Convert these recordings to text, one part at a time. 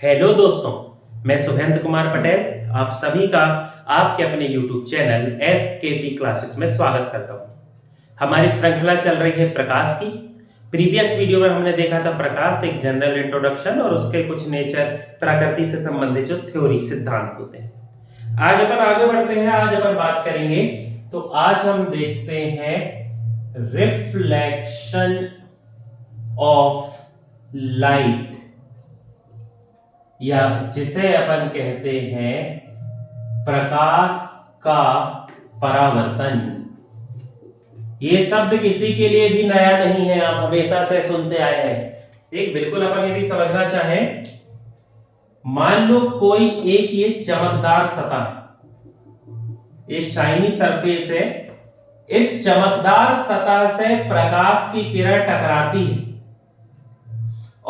Hello दोस्तों, मैं शुभेंद्र कुमार पटेल आप सभी का आपके अपने YouTube चैनल SKP क्लासेस में स्वागत करता हूं। हमारी श्रृंखला चल रही है प्रकाश की। प्रीवियस वीडियो में हमने देखा था प्रकाश एक जनरल इंट्रोडक्शन और उसके कुछ नेचर प्रकृति से संबंधित जो थ्योरी सिद्धांत होते हैं। आज अपन आगे बढ़ते हैं। आज अपन बात करेंगे तो आज हम देखते हैं रिफ्लेक्शन ऑफ लाइट या जिसे अपन कहते हैं प्रकाश का परावर्तन। ये शब्द किसी के लिए भी नया नहीं है, आप हमेशा से सुनते आए हैं। एक बिल्कुल अपन यदि समझना चाहें, मान लो कोई एक ये चमकदार सतह, एक शाइनी सरफेस है। इस चमकदार सतह से प्रकाश की किरण टकराती है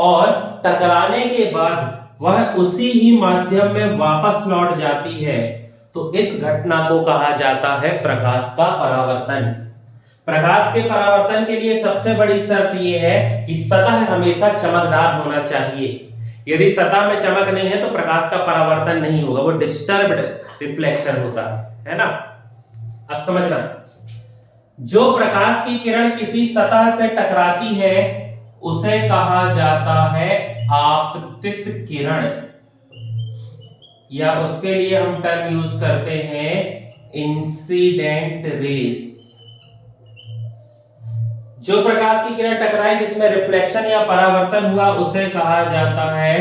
और टकराने के बाद वह उसी ही माध्यम में वापस लौट जाती है, तो इस घटना को कहा जाता है प्रकाश का परावर्तन। प्रकाश के परावर्तन के लिए सबसे बड़ी शर्त यह है कि सतह हमेशा चमकदार होना चाहिए। यदि सतह में चमक नहीं है तो प्रकाश का परावर्तन नहीं होगा, वो डिस्टर्ब्ड रिफ्लेक्शन होता है ना। अब समझना, जो प्रकाश की किरण किसी सतह से टकराती है उसे कहा जाता है आपतित किरण, या उसके लिए हम टर्म यूज करते हैं इंसिडेंट रेस। जो प्रकाश की किरण टकराई जिसमें रिफ्लेक्शन या परावर्तन हुआ उसे कहा जाता है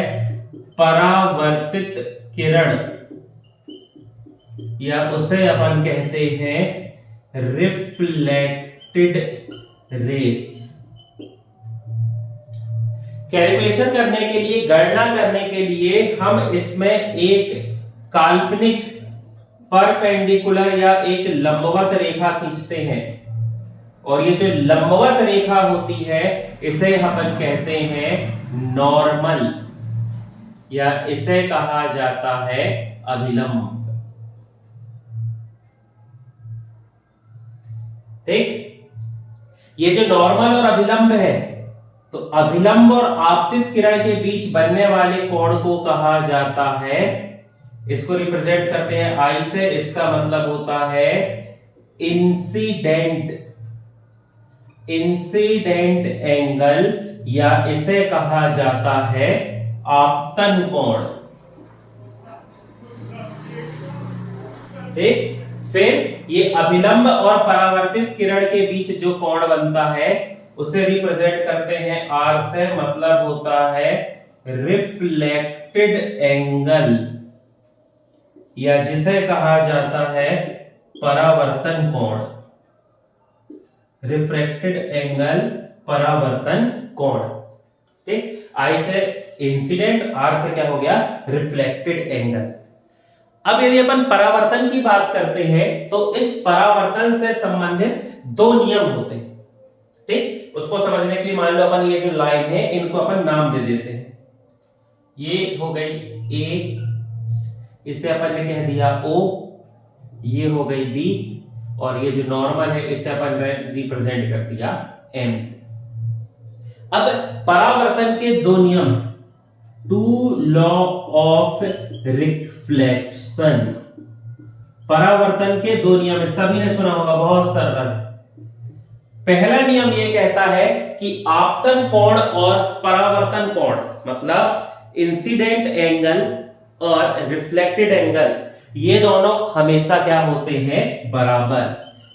परावर्तित किरण, या उसे अपन कहते हैं रिफ्लेक्टेड रेस। कैलकुलेशन करने के लिए, गणना करने के लिए हम इसमें एक काल्पनिक परपेंडिकुलर या एक लंबवत रेखा खींचते हैं, और ये जो लंबवत रेखा होती है इसे अपन कहते हैं नॉर्मल, या इसे कहा जाता है अभिलंब। ठीक, ये जो नॉर्मल और अभिलंब है, तो अभिलंब और आपतित किरण के बीच बनने वाले कोण को कहा जाता है, इसको रिप्रेजेंट करते हैं आई से। इसका मतलब होता है इंसिडेंट एंगल, या इसे कहा जाता है आपतन कोण। ठीक, फिर ये अभिलंब और परावर्तित किरण के बीच जो कोण बनता है उसे रिप्रेजेंट करते हैं आर से, मतलब होता है रिफ्लेक्टेड एंगल, या जिसे कहा जाता है परावर्तन कोण। रिफ्लेक्टेड एंगल, परावर्तन कोण। ठीक, आई से इंसिडेंट, आर से क्या हो गया रिफ्लेक्टेड एंगल। अब यदि अपन परावर्तन की बात करते हैं तो इस परावर्तन से संबंधित दो नियम होते हैं। ठीक, उसको समझने के लिए मान लो अपन ये जो लाइन है इनको अपन नाम दे देते हैं। ये हो गई ए, इसे अपन ने कह दिया ओ, ये हो गई बी, और ये जो नॉर्मल है इसे अपन ने रिप्रेजेंट कर दिया एम से। अब परावर्तन के दो नियम, टू लॉ ऑफ रिफ्लेक्शन। परावर्तन के दो नियम सभी ने सुना होगा, बहुत सरल। पहला नियम यह कहता है कि आपतन कोण और परावर्तन कोण, मतलब इंसिडेंट एंगल और रिफ्लेक्टेड एंगल, ये दोनों हमेशा क्या होते हैं बराबर।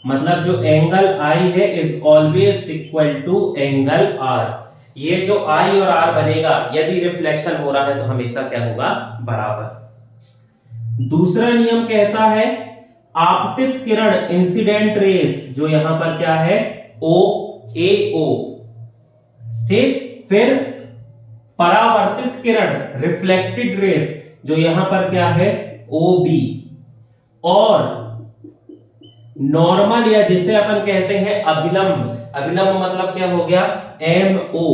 मतलब जो एंगल आई है is always equal to angle R. ये जो आई और आर बनेगा यदि रिफ्लेक्शन हो रहा है तो हमेशा क्या होगा बराबर। दूसरा नियम कहता है आपतित किरण इंसिडेंट रेस, जो यहां पर क्या है ओ ए ओ। ठीक, फिर परावर्तित किरण रिफ्लेक्टेड रेस, जो यहां पर क्या है ओ बी, और नॉर्मल या जिसे अपन कहते हैं अभिलंब। अभिलंब मतलब क्या हो गया एम ओ।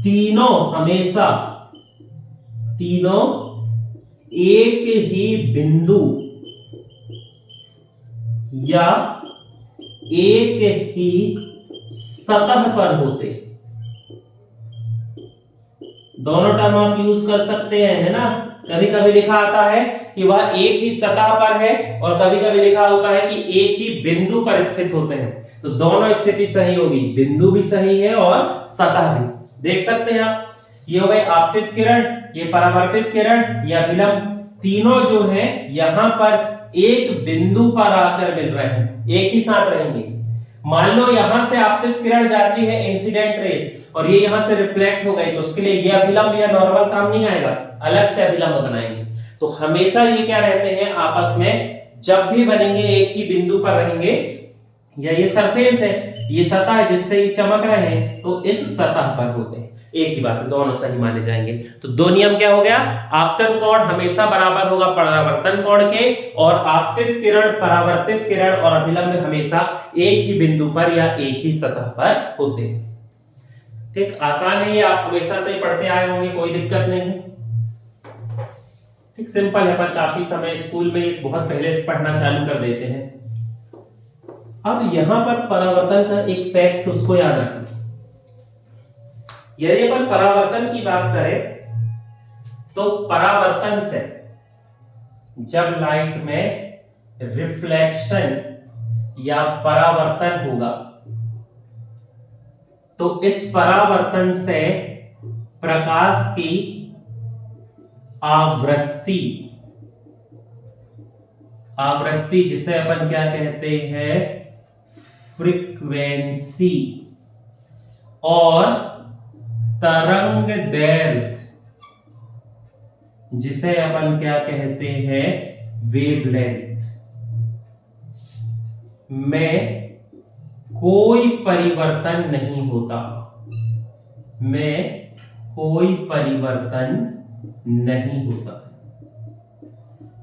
तीनों हमेशा, तीनों एक ही बिंदु या एक ही सतह पर होते, दोनों टर्म आप यूज कर सकते हैं, है ना। कभी कभी लिखा आता है कि वह एक ही सतह पर है और कभी कभी लिखा होता है कि एक ही बिंदु पर स्थित होते हैं। तो दोनों स्थिति सही होगी, बिंदु भी सही है और सतह भी। देख सकते हैं आप, ये हो गई आपतित किरण, ये परावर्तित किरण या विलंब, तीनों जो है यहां पर एक बिंदु पर आकर मिल रहे हैं, एक ही साथ रहेंगे। मान लो यहां से आपतित किरण जाती है इंसिडेंट रेस और ये यहां से रिफ्लेक्ट हो गई, तो उसके लिए ये अभिलंब या नॉर्मल काम नहीं आएगा, अलग से अभिलंब बनाएंगे। तो हमेशा ये क्या रहते हैं आपस में, जब भी बनेंगे एक ही बिंदु पर रहेंगे। या ये सरफेस है, ये सतह है जिससे ये चमक रहे हैं, तो इस सतह पर होते हैं। एक ही बात है, दोनों सही माने जाएंगे। तो दो नियम क्या हो गया, आपतन कोण हमेशा बराबर होगा परावर्तन कोण के, और आपतित किरण, परावर्तित किरण और अभिलंब हमेशा एक ही बिंदु पर या एक ही सतह पर होते हैं। ठीक, आसान है ये, आप हमेशा से पढ़ते आए होंगे, कोई दिक्कत नहीं। ठीक, सिंपल है, पर काफी समय स्कूल में बहुत पहले से पढ़ना चालू कर देते हैं। अब यहां पर परावर्तन का एक फैक्ट उसको याद रखें। यदि अपन परावर्तन की बात करें तो परावर्तन से जब लाइट में रिफ्लेक्शन या परावर्तन होगा तो इस परावर्तन से प्रकाश की आवृत्ति, आवृत्ति जिसे अपन क्या कहते हैं, फ्रीक्वेंसी, और तरंग दैर्घ्य जिसे अपन क्या कहते हैं, वेवलेंथ, में कोई परिवर्तन नहीं होता, में कोई परिवर्तन नहीं होता।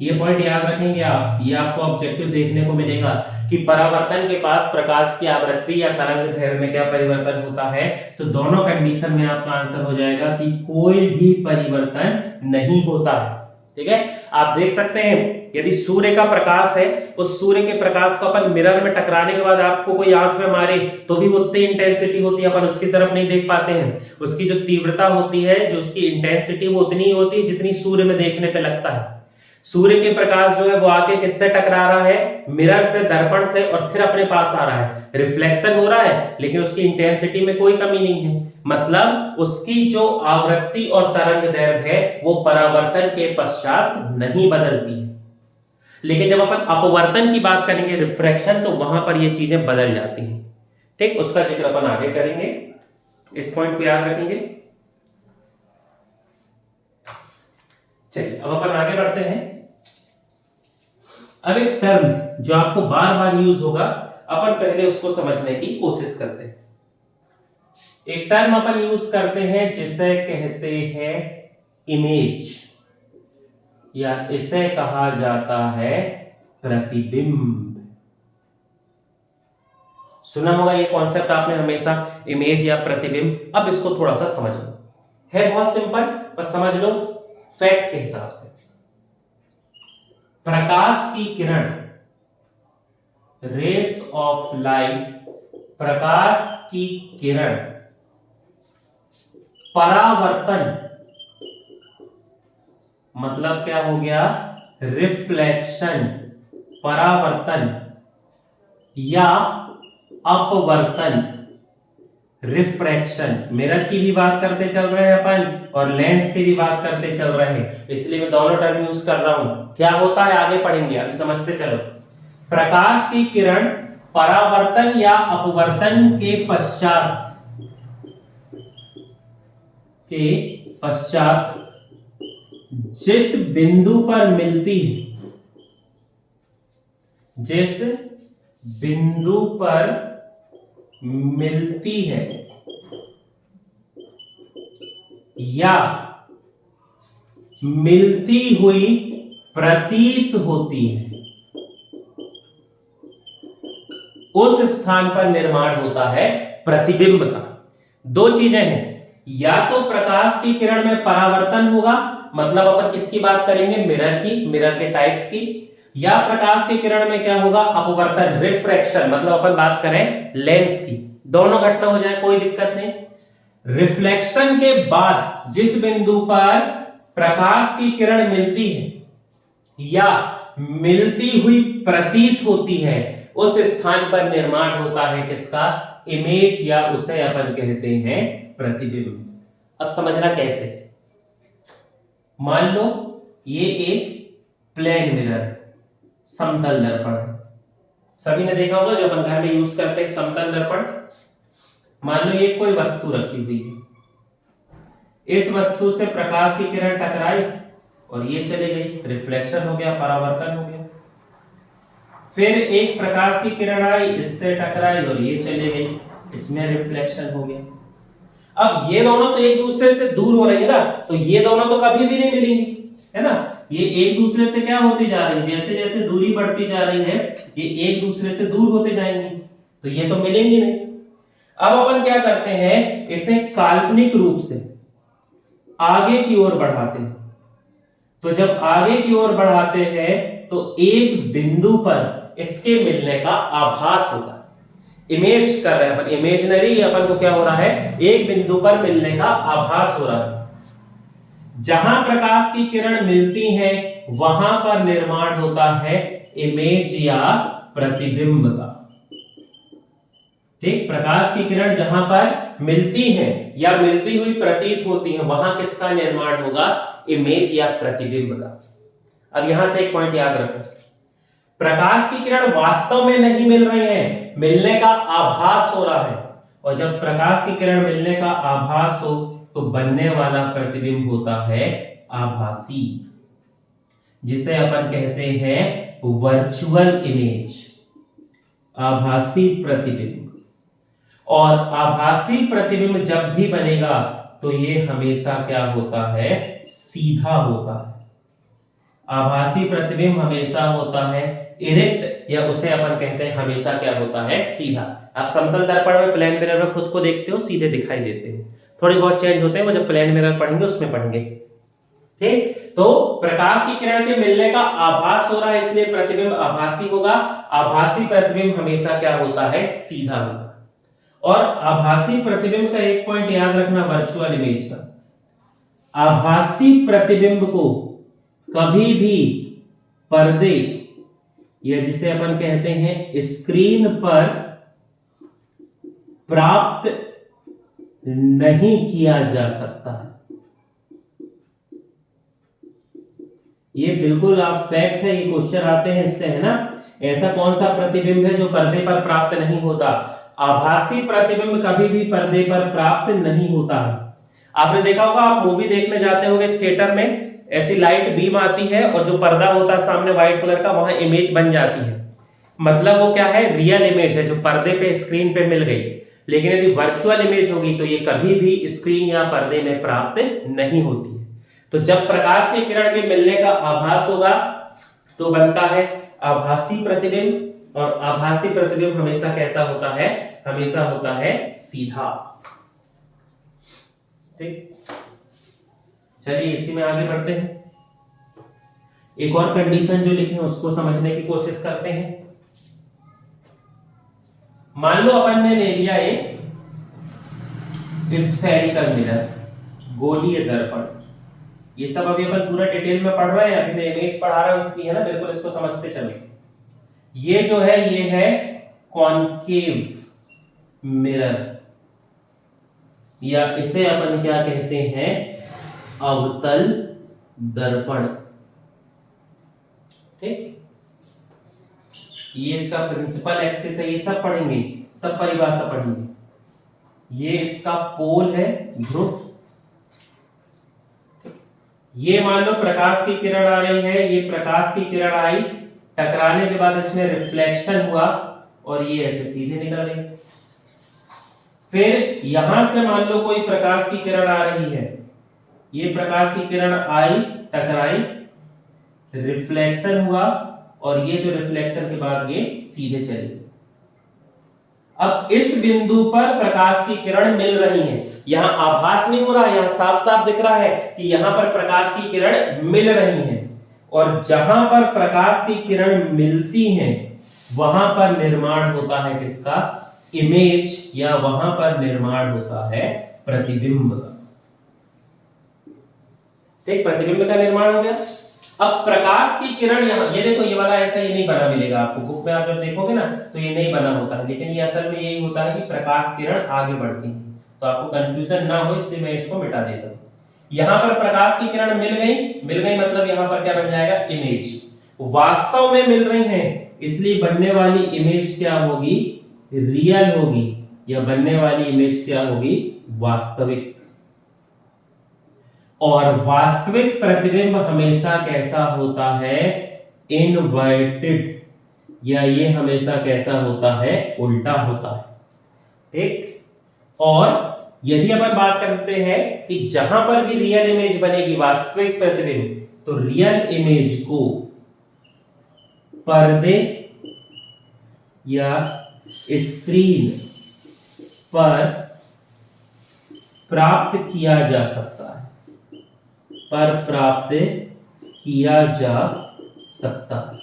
ये पॉइंट याद रखेंगे आप, ये आपको ऑब्जेक्टिव देखने को मिलेगा कि परावर्तन के पास प्रकाश की आवृत्ति या तरंग दैर्घ्य में क्या परिवर्तन होता है। तो दोनों कंडीशन में आपका आंसर हो जाएगा कि कोई भी परिवर्तन नहीं होता है। ठीक है, आप देख सकते हैं यदि सूर्य का प्रकाश है, उस सूर्य के प्रकाश को अपन मिरर में टकराने के बाद आपको कोई आंख में मारे तो भी उतनी इंटेंसिटी होती है, अपन उसकी तरफ नहीं देख पाते हैं। उसकी जो तीव्रता होती है, जो उसकी इंटेंसिटी, वो उतनी ही होती है जितनी सूर्य में देखने पे लगता है। सूर्य के प्रकाश जो है वो आके किससे टकरा रहा है, मिरर से, दर्पण से, और फिर अपने पास आ रहा है, रिफ्लेक्शन हो रहा है, लेकिन उसकी इंटेंसिटी में कोई कमी नहीं है। मतलब उसकी जो आवृत्ति और तरंग दैर्घ्य है वो परावर्तन के पश्चात नहीं बदलती है। लेकिन जब अपन अपवर्तन की बात करेंगे, रिफ्रैक्शन, तो वहां पर ये चीजें बदल जाती हैं। ठीक, उसका जिक्र अपन आगे करेंगे, इस पॉइंट को याद रखेंगे। चलिए अब अपन आगे बढ़ते हैं। अब एक टर्म जो आपको बार बार यूज होगा, अपन पहले उसको समझने की कोशिश करते हैं। एक टर्म अपन यूज करते हैं जिसे कहते हैं इमेज, या इसे कहा जाता है प्रतिबिंब। सुना होगा ये कॉन्सेप्ट आपने हमेशा, इमेज या प्रतिबिंब। अब इसको थोड़ा सा समझ लो, है बहुत सिंपल, बस समझ लो फैक्ट के हिसाब से। प्रकाश की किरण, रेस ऑफ लाइट, प्रकाश की किरण परावर्तन, मतलब क्या हो गया, रिफ्लेक्शन, परावर्तन, या अपवर्तन, रिफ्रैक्शन। मिरर की भी बात करते चल रहे हैं अपन और लेंस की भी बात करते चल रहे हैं, इसलिए मैं दोनों टर्म यूज कर रहा हूं। क्या होता है आगे पढ़ेंगे, अभी समझते चलो। प्रकाश की किरण परावर्तन या अपवर्तन के पश्चात जिस बिंदु पर मिलती है, जिस बिंदु पर मिलती है या मिलती हुई प्रतीत होती है, उस स्थान पर निर्माण होता है प्रतिबिंब का। दो चीजें हैं, या तो प्रकाश की किरण में परावर्तन होगा, मतलब अपन किसकी बात करेंगे, मिरर की, मिरर के टाइप्स की, या प्रकाश की किरण में क्या होगा, अपवर्तन, रिफ्रैक्शन, मतलब अपन बात करें लेंस की। दोनों घटना हो जाए कोई दिक्कत नहीं। रिफ्लेक्शन के बाद जिस बिंदु पर प्रकाश की किरण मिलती है या मिलती हुई प्रतीत होती है, उस स्थान पर निर्माण होता है किसका? इमेज, या उसे अपन कहते हैं प्रतिबिंब। अब समझना कैसे। मान लो ये एक प्लेन मिरर, समतल दर्पण, सभी ने देखा होगा जो अपन घर में यूज करते हैं समतल दर्पण। मान लो ये कोई वस्तु रखी हुई है, इस वस्तु से प्रकाश की किरण टकराई और ये चली गई, रिफ्लेक्शन हो गया, परावर्तन हो गया। फिर एक प्रकाश की किरण आई, इससे टकराई और ये चली गई, इसमें रिफ्लेक्शन हो गया। अब ये दोनों तो एक दूसरे से दूर हो रही है ना, तो ये दोनों तो कभी भी नहीं मिलेंगी, है ना। ये एक दूसरे से क्या होती जा रही है, जैसे जैसे दूरी बढ़ती जा रही है ये एक दूसरे से दूर होते जाएंगी, तो ये तो मिलेंगी नहीं। अब अपन क्या करते हैं, इसे काल्पनिक रूप से आगे की ओर बढ़ाते हैं। तो जब आगे की ओर बढ़ाते हैं तो एक बिंदु पर इसके मिलने का आभास होता है। इमेज कर रहे हैं अपन, इमेजिनरी अपन को क्या हो रहा है, एक बिंदु पर मिलने का आभास हो रहा है। जहां प्रकाश की किरण मिलती है वहां पर निर्माण होता है इमेज या प्रतिबिंब का। ठीक, प्रकाश की किरण जहां पर मिलती है या मिलती हुई प्रतीत होती है वहां किसका निर्माण होगा, इमेज या प्रतिबिंब का। अब यहां से एक पॉइंट याद रखो, प्रकाश की किरण वास्तव में नहीं मिल रही है, मिलने का आभास हो रहा है। और जब प्रकाश की किरण मिलने का आभास हो तो बनने वाला प्रतिबिंब होता है आभासी, जिसे अपन कहते हैं वर्चुअल इमेज, आभासी प्रतिबिंब। और आभासी प्रतिबिंब जब भी बनेगा तो ये हमेशा क्या होता है, सीधा होता है। आभासी प्रतिबिंब हमेशा होता है इरेक्ट, या उसे अपन कहते हैं हमेशा क्या होता है, सीधा। आप समतल दर्पण में, प्लेन मिरर में खुद को देखते हो, सीधे दिखाई देते हैं। थोड़ी बहुत चेंज होते हैं, वो जब प्लेन मिरर पढ़ेंगे उसमें पढ़ेंगे। ठीक, तो प्रकाश की किरण के मिलने का आभास हो रहा है, इसलिए प्रतिबिंब आभासी होगा। आभासी प्रतिबिंब हमेशा क्या होता है, सीधा होता है। और आभासी प्रतिबिंब का एक पॉइंट याद रखना वर्चुअल इमेज का, आभासी प्रतिबिंब को कभी भी पर्दे, या जिसे अपन कहते हैं स्क्रीन पर प्राप्त नहीं किया जा सकता है। ये बिल्कुल आप फैक्ट है, ये क्वेश्चन आते हैं इससे, है ना। ऐसा कौन सा प्रतिबिंब है जो पर्दे पर प्राप्त नहीं होता? आभासी प्रतिबिंब कभी भी पर्दे पर प्राप्त नहीं होता है। आपने देखा होगा, आप मूवी देखने जाते होंगे थिएटर में, ऐसी लाइट बीम आती है और जो पर्दा होता है सामने व्हाइट कलर का, वहां इमेज बन जाती है। मतलब वो क्या है, रियल इमेज है जो पर्दे पे, स्क्रीन पे मिल गई। लेकिन यदि वर्चुअल इमेज होगी तो ये कभी भी स्क्रीन या पर्दे में प्राप्त नहीं होती है। तो जब प्रकाश की किरण के मिलने का आभास होगा तो बनता है आभासी प्रतिबिंब, और आभासी प्रतिबिंब हमेशा कैसा होता है, हमेशा होता है सीधा। ठीक, चलिए इसी में आगे बढ़ते हैं। एक और कंडीशन जो लिखे हैं उसको समझने की कोशिश करते हैं। मान लो अपन ने ले लिया एक स्फेरिकल मिरर, गोलीय दर्पण। ये सब अभी अपन पूरा डिटेल में पढ़ रहे हैं, अभी मैं इमेज पढ़ा रहा हूं इसकी, है ना, बिल्कुल इसको समझते चलो। ये जो है ये है कॉनकेव मिरर, या इसे अपन क्या कहते हैं, अवतल दर्पण। ठीक, ये इसका प्रिंसिपल एक्सिस है, ये सब पढ़ेंगे, सब परिभाषा पढ़ेंगे। ये इसका पोल है, ध्रुव। ये मान लो प्रकाश की किरण आ रही है, ये प्रकाश की किरण आई, टकराने के बाद इसमें रिफ्लेक्शन हुआ और ये ऐसे सीधे निकल गई। फिर यहां से मान लो कोई प्रकाश की किरण आ रही है, ये प्रकाश की किरण आई, टकराई, रिफ्लेक्शन हुआ, और ये जो रिफ्लेक्शन के बाद ये सीधे चली गई। अब इस बिंदु पर प्रकाश की किरण मिल रही है, यहां आभास नहीं हो रहा, यहां साफ साफ दिख रहा है कि यहां पर प्रकाश की किरण मिल रही है। और जहां पर प्रकाश की किरण मिलती है वहां पर निर्माण होता है किसका, इमेज, या वहां पर निर्माण होता है प्रतिबिंब का। ठीक, प्रतिबिंब का निर्माण हो गया। अब प्रकाश की किरण यहाँ, ये देखो ये वाला ऐसा ही नहीं बना मिलेगा आपको, बुक में आप जब देखोगे ना तो ये नहीं बना होता है, लेकिन ये असल में यही होता है कि प्रकाश किरण आगे बढ़ती है। तो आपको कंफ्यूजन ना हो इसलिए मैं इसको मिटा देता हूं। यहां पर प्रकाश की किरण मिल गई मतलब यहां पर क्या बन जाएगा, इमेज। वास्तव में मिल रही है इसलिए बनने वाली इमेज क्या होगी, रियल होगी, या बनने वाली इमेज क्या होगी, वास्तविक। और वास्तविक प्रतिबिंब हमेशा कैसा होता है, इनवर्टेड, या ये हमेशा कैसा होता है, उल्टा होता है। ठीक, और यदि अपन बात करते हैं कि जहां पर भी रियल इमेज बनेगी, वास्तविक प्रतिबिंब, तो रियल इमेज को पर्दे या स्क्रीन पर प्राप्त किया जा सकता है, पर प्राप्त किया जा सकता है।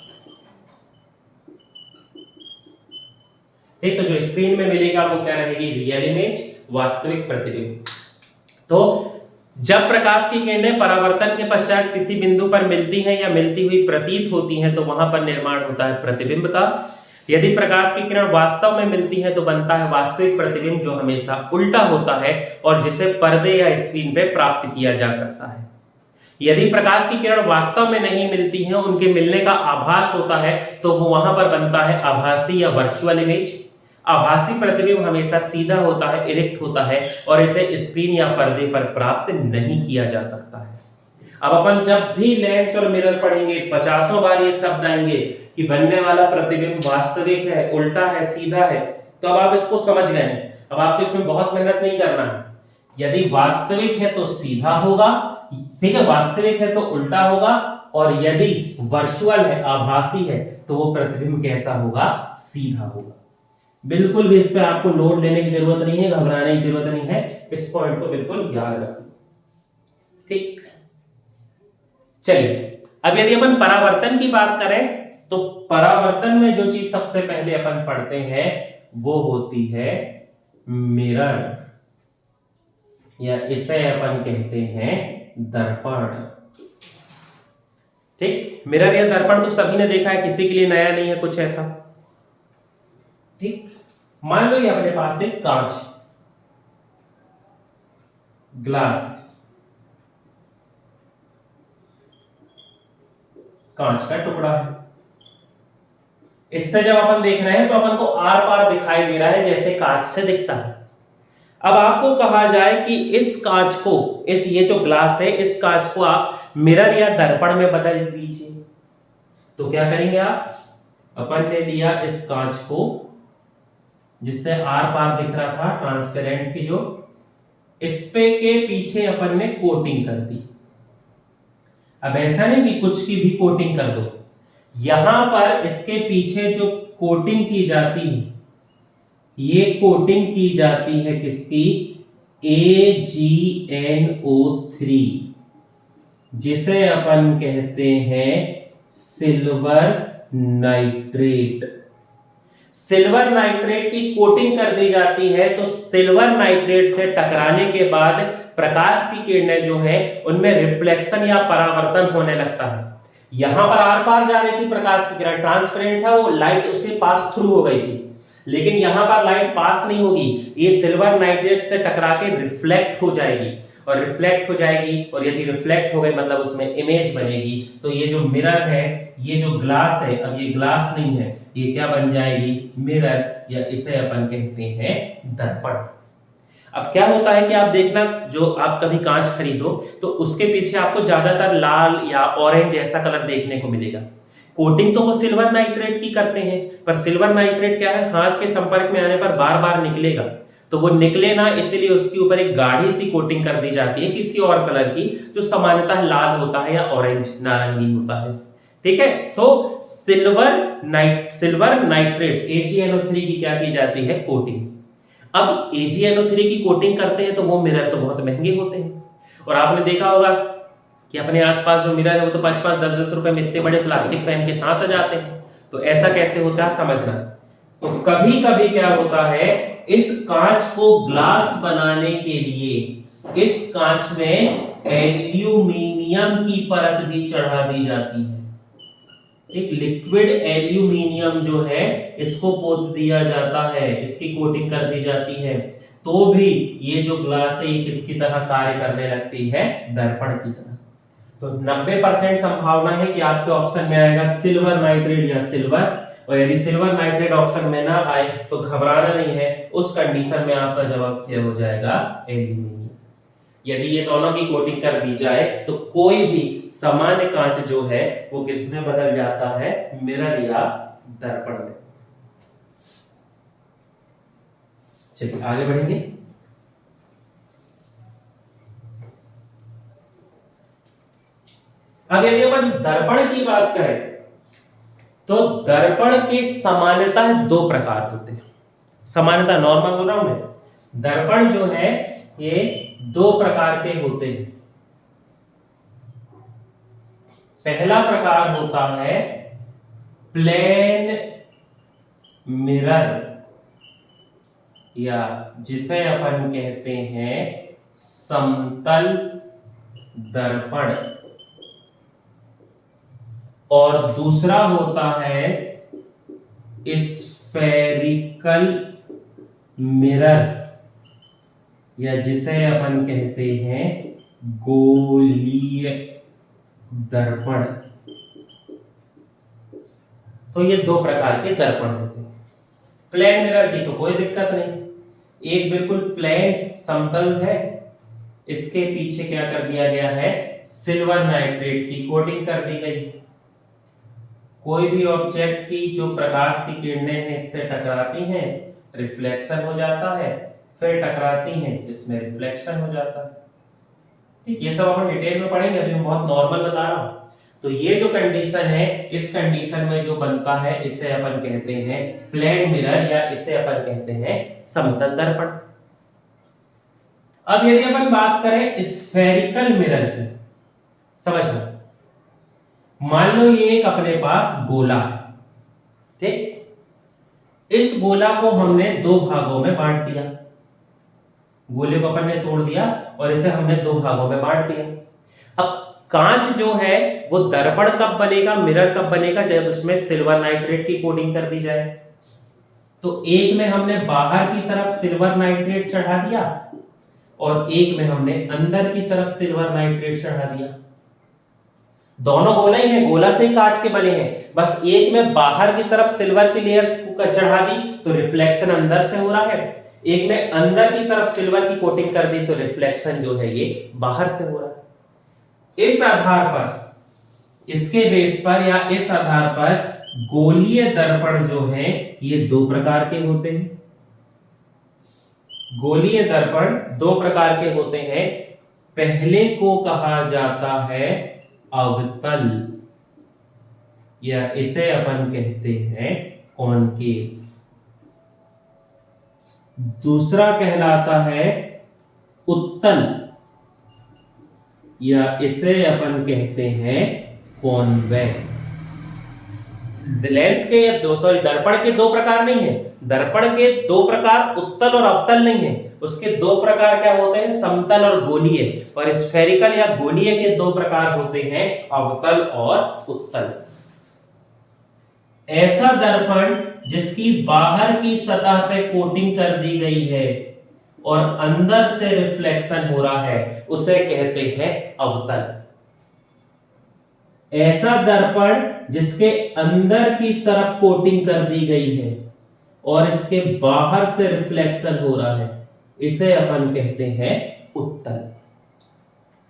ठीक, तो जो स्क्रीन में मिलेगा वो क्या रहेगी, रियल इमेज, वास्तविक प्रतिबिंब। तो जब प्रकाश की किरणें परावर्तन के पश्चात किसी बिंदु पर मिलती हैं या मिलती हुई प्रतीत होती हैं तो वहां पर निर्माण होता है प्रतिबिंब का। यदि प्रकाश की किरण वास्तव में मिलती है तो बनता है वास्तविक प्रतिबिंब, जो हमेशा उल्टा होता है और जिसे पर्दे या स्क्रीन पे प्राप्त किया जा सकता है। यदि प्रकाश की किरण वास्तव में नहीं मिलती है, उनके मिलने का आभास होता है, तो वो वहां पर बनता है आभासी या वर्चुअल इमेज। आभासी प्रतिबिंब हमेशा सीधा होता है, इरेक्ट होता है, और इसे स्क्रीन या पर्दे पर प्राप्त नहीं किया जा सकता है। अब अपन जब भी लेंस और मिरर पढ़ेंगे 50 बार ये शब्द आएंगे कि बनने वाला प्रतिबिंब वास्तविक है, उल्टा है, सीधा है, तो अब आप इसको समझ गए हैं। अब आपको इसमें बहुत मेहनत नहीं करना है। यदि वास्तविक है तो सीधा होगा, ठीक है, वास्तविक है तो उल्टा होगा, और यदि वर्चुअल है, आभासी है, तो वो प्रतिबिंब कैसा होगा, सीधा होगा। बिल्कुल भी इस पे आपको नोट लेने की जरूरत नहीं है, घबराने की जरूरत नहीं है, इस पॉइंट को बिल्कुल याद रखो। ठीक, चलिए अब यदि अपन परावर्तन की बात करें तो परावर्तन में जो चीज सबसे पहले अपन पढ़ते हैं वो होती है मिरर, या इसे अपन कहते हैं दर्पण। ठीक, मिरर या दर्पण तो सभी ने देखा है, किसी के लिए नया नहीं है कुछ ऐसा। ठीक, मान लो ये अपने पास एक कांच, ग्लास, कांच का टुकड़ा है। इससे जब अपन देख रहे हैं तो अपन को आर पार दिखाई दे रहा है जैसे कांच से दिखता है। अब आपको कहा जाए कि इस कांच को, इस ये जो ग्लास है, इस कांच को आप मिरर या दर्पण में बदल दीजिए, तो क्या करेंगे आप, अपन ने लिया इस कांच को जिससे आर पार दिख रहा था, ट्रांसपेरेंट थी जो, इस पे के पीछे अपन ने कोटिंग कर दी। अब ऐसा नहीं कि कुछ की भी कोटिंग कर दो, यहां पर इसके पीछे जो कोटिंग की जाती है, ये कोटिंग की जाती है किसकी, AgNO3, जिसे अपन कहते हैं सिल्वर नाइट्रेट। सिल्वर नाइट्रेट की कोटिंग कर दी जाती है, तो सिल्वर नाइट्रेट से टकराने के बाद प्रकाश की किरणें जो है उनमें रिफ्लेक्शन या परावर्तन होने लगता है। यहां पर आर पार जा रही थी प्रकाश की किरण, ट्रांसपेरेंट था वो, लाइट उसके पास थ्रू हो गई थी, लेकिन यहां पर लाइट पास नहीं होगी, ये सिल्वर नाइट्रेट से टकरा के रिफ्लेक्ट हो जाएगी, और रिफ्लेक्ट हो जाएगी, और यदि रिफ्लेक्ट हो गई मतलब उसमें इमेज बनेगी। तो ये जो मिरर है, ये जो ग्लास है, अब ये ग्लास नहीं है, ये क्या बन जाएगी, मिरर, या इसे अपन कहते हैं दर्पण। अब क्या होता है कि आप देखना, जो आप कभी कांच खरीदो तो उसके पीछे आपको ज्यादातर लाल या ऑरेंज ऐसा कलर देखने को मिलेगा। कोटिंग तो वो सिल्वर नाइट्रेट की करते हैं, पर सिल्वर नाइट्रेट क्या है, हाथ के संपर्क में आने पर बार बार निकलेगा, तो वो निकले ना, इसलिए उसके ऊपर एक गाढ़ी सी कोटिंग कर दी जाती है किसी और कलर की, जो सामान्यतः लाल होता है या ऑरेंज नारंगी होता है। ठीक है, तो सिल्वर नाइट्रेट AgNO3 की क्या की जाती है, कोटिंग। अब AgNO3 की कोटिंग करते हैं तो वो मिरर तो बहुत महंगे होते हैं, और आपने देखा होगा कि अपने आसपास जो मिरर है वो तो 5-5, 10-10 रुपए में इतने बड़े प्लास्टिक फ्रेम के साथ आ जाते हैं। तो ऐसा कैसे होता है समझना, तो कभी कभी क्या होता है, इस कांच को ग्लास बनाने के लिए इस कांच में एल्यूमिनियम की परत भी चढ़ा दी जाती है। एक लिक्विड एल्यूमिनियम जो है इसको पोत दिया जाता है, इसकी कोटिंग कर दी जाती है, तो भी ये जो ग्लास है ये किसकी तरह कार्य करने लगती है, दर्पण की तरह। तो 90% संभावना है कि आपके ऑप्शन में आएगा सिल्वर नाइट्रेट या सिल्वर, और यदि सिल्वर नाइट्रेट ऑप्शन में ना आए तो घबराना नहीं है, उस कंडीशन में आपका जवाब क्या हो जाएगा, एल्यूमिनियम। यदि ये दोनों की कोटिंग कर दी जाए तो कोई भी सामान्य कांच जो है वो किसमें बदल जाता है, मिरर या दर्पण में। चलिए आगे बढ़ेंगे। अब यदि अपन दर्पण की बात करें तो दर्पण के सामान्यतः दो प्रकार होते हैं। सामान्यतः नॉर्मल बोल रहा हूं मैं, दर्पण जो है ये दो प्रकार के होते हैं। पहला प्रकार होता है प्लेन मिरर, या जिसे अपन कहते हैं समतल दर्पण, और दूसरा होता है स्फेरिकल मिरर, या जिसे अपन कहते हैं गोलीय दर्पण। तो ये दो प्रकार के दर्पण होते हैं। प्लेन मिरर की तो कोई दिक्कत नहीं, एक बिल्कुल प्लेन समतल है, इसके पीछे क्या कर दिया गया है, सिल्वर नाइट्रेट की कोटिंग कर दी गई। कोई भी ऑब्जेक्ट की जो प्रकाश की किरणें हैं इससे टकराती हैं, रिफ्लेक्शन हो जाता है, फिर टकराती हैं, इसमें रिफ्लेक्शन हो जाता है। ठीक, ये सब अपन डिटेल में पढ़ेंगे, अभी मैं बहुत नॉर्मल बता रहा हूं। तो ये जो कंडीशन है, इस कंडीशन में जो बनता है इसे अपन कहते हैं प्लेन मिरर, या इसे अपन कहते हैं समतल दर्पण। अब यदि अपन बात करें स्फेरिकल मिरर की, समझना, मान लो ये एक अपने पास गोला है, ठीक, इस गोला को हमने दो भागों में बांट दिया, गोले को अपन ने तोड़ दिया और इसे हमने दो भागों में बांट दिया। अब कांच जो है वो दर्पण कब बनेगा, मिरर कब बनेगा, जब उसमें सिल्वर नाइट्रेट की कोटिंग कर दी जाए। तो एक में हमने बाहर की तरफ सिल्वर नाइट्रेट चढ़ा दिया और एक में हमने अंदर की तरफ सिल्वर नाइट्रेट चढ़ा दिया। दोनों गोला ही है, गोला से ही काट के बने हैं, बस एक में बाहर की तरफ सिल्वर की लेयर चढ़ा दी तो रिफ्लेक्शन अंदर से हो रहा है, एक में अंदर की तरफ सिल्वर की कोटिंग कर दी तो रिफ्लेक्शन जो है ये बाहर से हो रहा है। इस आधार पर, इसके बेस पर या इस आधार पर गोलीय दर्पण जो है ये दो प्रकार के होते हैं। गोलीय दर्पण दो प्रकार के होते हैं। पहले को कहा जाता है अवतल, या इसे अपन कहते हैं कॉनकेव। दूसरा कहलाता है उत्तल, या इसे अपन कहते हैं कॉन्वेक्स। लेंस के दर्पण के दो प्रकार नहीं है, दर्पण के दो प्रकार उत्तल और अवतल नहीं है, उसके दो प्रकार क्या होते हैं, समतल और गोलीय, और स्फेरिकल या गोलीय के दो प्रकार होते हैं अवतल और उत्तल। ऐसा दर्पण जिसकी बाहर की सतह पे कोटिंग कर दी गई है और अंदर से रिफ्लेक्शन हो रहा है उसे कहते हैं अवतल। ऐसा दर्पण जिसके अंदर की तरफ कोटिंग कर दी गई है और इसके बाहर से रिफ्लेक्शन हो रहा है इसे अपन कहते हैं उत्तल।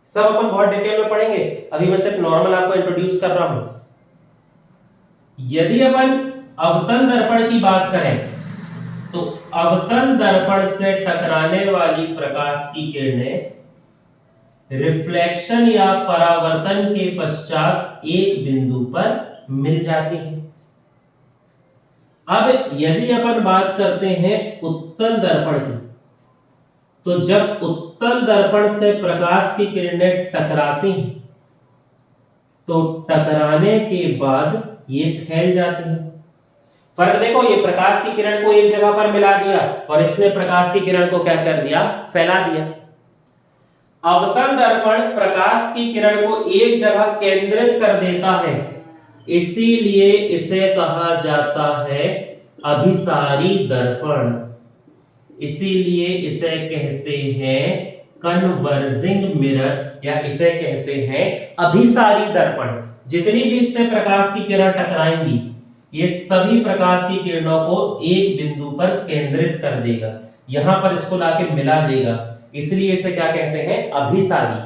सब अपन बहुत डिटेल में पढ़ेंगे, अभी मैं सिर्फ नॉर्मल आपको इंट्रोड्यूस कर रहा हूं। यदि अपन अवतल दर्पण की बात करें तो अवतल दर्पण से टकराने वाली प्रकाश की किरणें रिफ्लेक्शन या परावर्तन के पश्चात एक बिंदु पर मिल जाती हैं। अब यदि अपन बात करते हैं उत्तल दर्पण की, तो जब उत्तल दर्पण से प्रकाश की किरणें टकराती हैं तो टकराने के बाद ये फैल जाती हैं, फर्क देखो, ये प्रकाश की किरण को एक जगह पर मिला दिया और इसने प्रकाश की किरण को क्या कर दिया, फैला दिया। अवतल दर्पण प्रकाश की किरण को एक जगह केंद्रित कर देता है, इसीलिए इसे कहा जाता है अभिसारी दर्पण। इसीलिए इसे कहते हैं कन्वर्जिंग मिरर या इसे कहते हैं अभिसारी दर्पण। जितनी भी इससे प्रकाश की किरण टकराएंगी ये सभी प्रकाश की किरणों को एक बिंदु पर केंद्रित कर देगा, यहां पर इसको लाके मिला देगा, इसलिए इसे क्या कहते हैं, अभिसारी।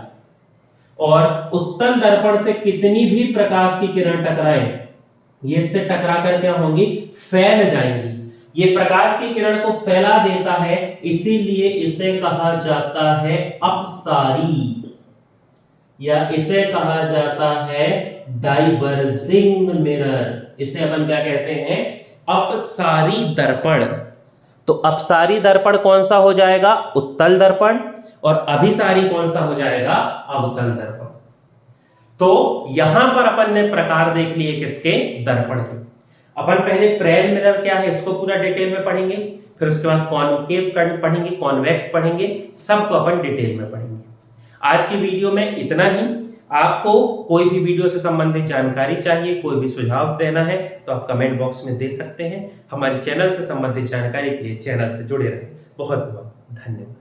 और उत्तल दर्पण से कितनी भी प्रकाश की किरण टकराएं ये इससे टकरा कर क्या होंगी, फैल जाएंगी। ये प्रकाश की किरण को फैला देता है, इसीलिए इसे कहा जाता है अपसारी या इसे कहा जाता है डाइवर्जिंग मिरर। इसे अपन क्या कहते हैं, अपसारी दर्पण। तो अपसारी दर्पण कौन सा हो जाएगा, उत्तल दर्पण, और अभिसारी कौन सा हो जाएगा, अवतल दर्पण। तो यहां पर अपन ने प्रकार देख लिए किसके, दर्पण के। अपन पहले प्रेल मिरर क्या है इसको पूरा डिटेल में पढ़ेंगे, फिर उसके बाद कॉनकेव पढ़ेंगे, कॉन्वेक्स पढ़ेंगे, सबको अपन डिटेल में पढ़ेंगे। आज की वीडियो में इतना ही। आपको कोई भी वीडियो से संबंधित जानकारी चाहिए, कोई भी सुझाव देना है तो आप कमेंट बॉक्स में दे सकते हैं। हमारे चैनल से संबंधित जानकारी के लिए चैनल से जुड़े रहें। बहुत बहुत धन्यवाद।